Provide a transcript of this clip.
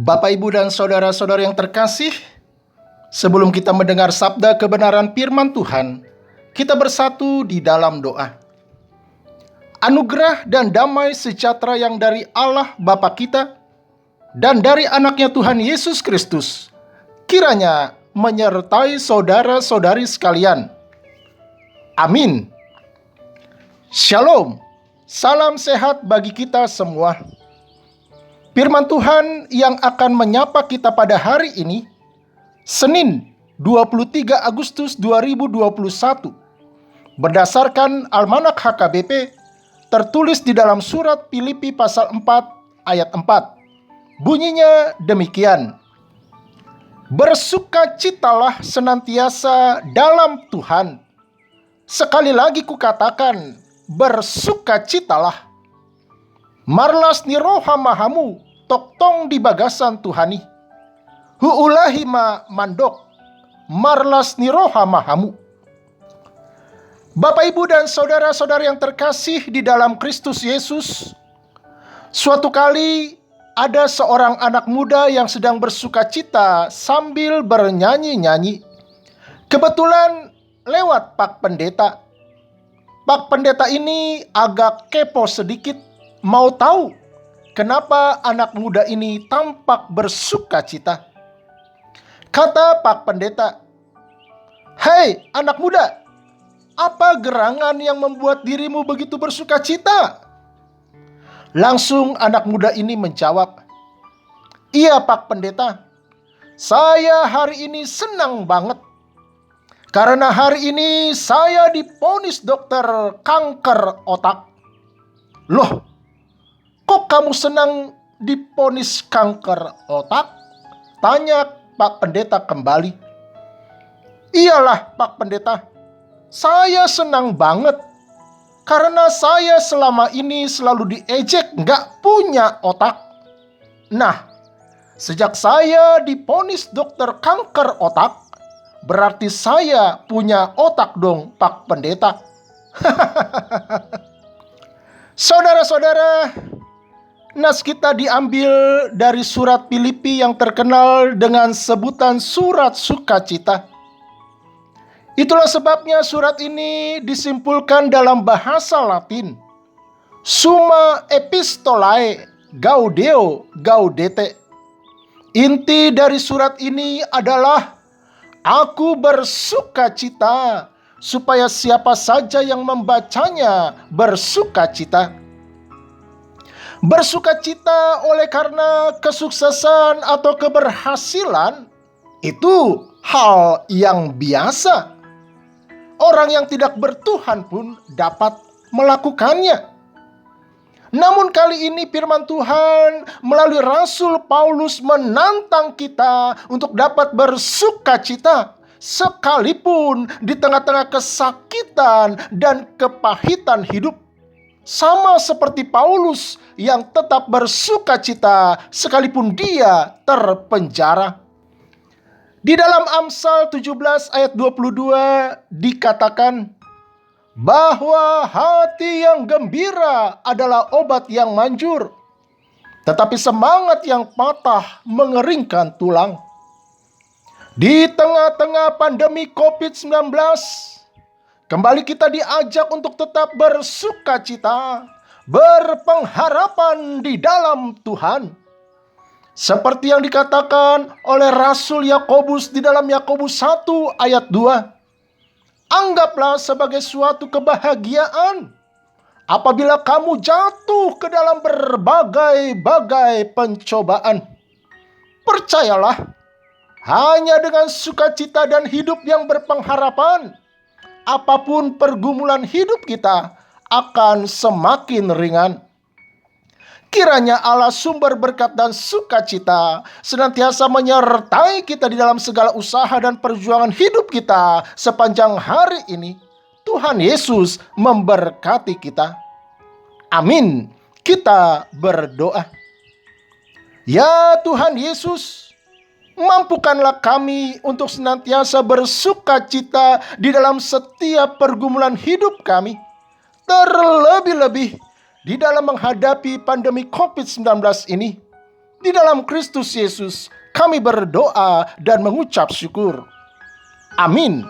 Bapak, Ibu, dan saudara-saudara yang terkasih, sebelum kita mendengar sabda kebenaran firman Tuhan, kita bersatu di dalam doa. Anugerah dan damai sejahtera yang dari Allah Bapa kita dan dari anaknya Tuhan Yesus Kristus kiranya menyertai saudara-saudari sekalian. Amin. Shalom. Salam sehat bagi kita semua. Firman Tuhan yang akan menyapa kita pada hari ini, Senin 23 Agustus 2021, berdasarkan Almanak HKBP, tertulis di dalam surat Filipi pasal 4 ayat 4. Bunyinya demikian: Bersukacitalah senantiasa dalam Tuhan. Sekali lagi kukatakan, bersukacitalah. Marlas ni roha mahamu toktong di bagasan Tuhani. Huulahi ma mandok. Marlas ni roha mahamu. Bapak, Ibu, dan saudara-saudara yang terkasih di dalam Kristus Yesus, suatu kali ada seorang anak muda yang sedang bersukacita sambil bernyanyi-nyanyi. Kebetulan lewat Pak Pendeta. Pak Pendeta ini agak kepo sedikit, mau tahu kenapa anak muda ini tampak bersukacita. Kata Pak Pendeta, "Hei anak muda, apa gerangan yang membuat dirimu begitu bersukacita?" Langsung anak muda ini menjawab, "Iya Pak Pendeta, saya hari ini senang banget. Karena hari ini saya divonis dokter kanker otak." "Loh, kok kamu senang divonis kanker otak?" tanya Pak Pendeta kembali. "Iyalah Pak Pendeta, saya senang banget. Karena saya selama ini selalu diejek nggak punya otak. Nah, sejak saya divonis dokter kanker otak, berarti saya punya otak dong Pak Pendeta." Saudara-saudara, nas kita diambil dari surat Filipi yang terkenal dengan sebutan surat sukacita. Itulah sebabnya surat ini disimpulkan dalam bahasa Latin, Summa Epistolae Gaudeo Gaudete. Inti dari surat ini adalah, aku bersukacita supaya siapa saja yang membacanya bersukacita. Bersukacita oleh karena kesuksesan atau keberhasilan itu hal yang biasa. Orang yang tidak bertuhan pun dapat melakukannya. Namun kali ini firman Tuhan melalui Rasul Paulus menantang kita untuk dapat bersukacita sekalipun di tengah-tengah kesakitan dan kepahitan hidup. Sama seperti Paulus yang tetap bersukacita sekalipun dia terpenjara. Di dalam Amsal 17 ayat 22 dikatakan bahwa hati yang gembira adalah obat yang manjur, tetapi semangat yang patah mengeringkan tulang. Di tengah-tengah pandemi COVID-19, kembali kita diajak untuk tetap bersukacita, berpengharapan di dalam Tuhan. Seperti yang dikatakan oleh Rasul Yakobus di dalam Yakobus 1 ayat 2. Anggaplah sebagai suatu kebahagiaan apabila kamu jatuh ke dalam berbagai-bagai pencobaan. Percayalah, hanya dengan sukacita dan hidup yang berpengharapan, apapun pergumulan hidup kita akan semakin ringan. Kiranya Allah sumber berkat dan sukacita senantiasa menyertai kita di dalam segala usaha dan perjuangan hidup kita sepanjang hari ini. Tuhan Yesus memberkati kita. Amin. Kita berdoa. Ya Tuhan Yesus, mampukanlah kami untuk senantiasa bersukacita di dalam setiap pergumulan hidup kami. Terlebih-lebih di dalam menghadapi pandemi COVID-19 ini. Di dalam Kristus Yesus kami berdoa dan mengucap syukur. Amin.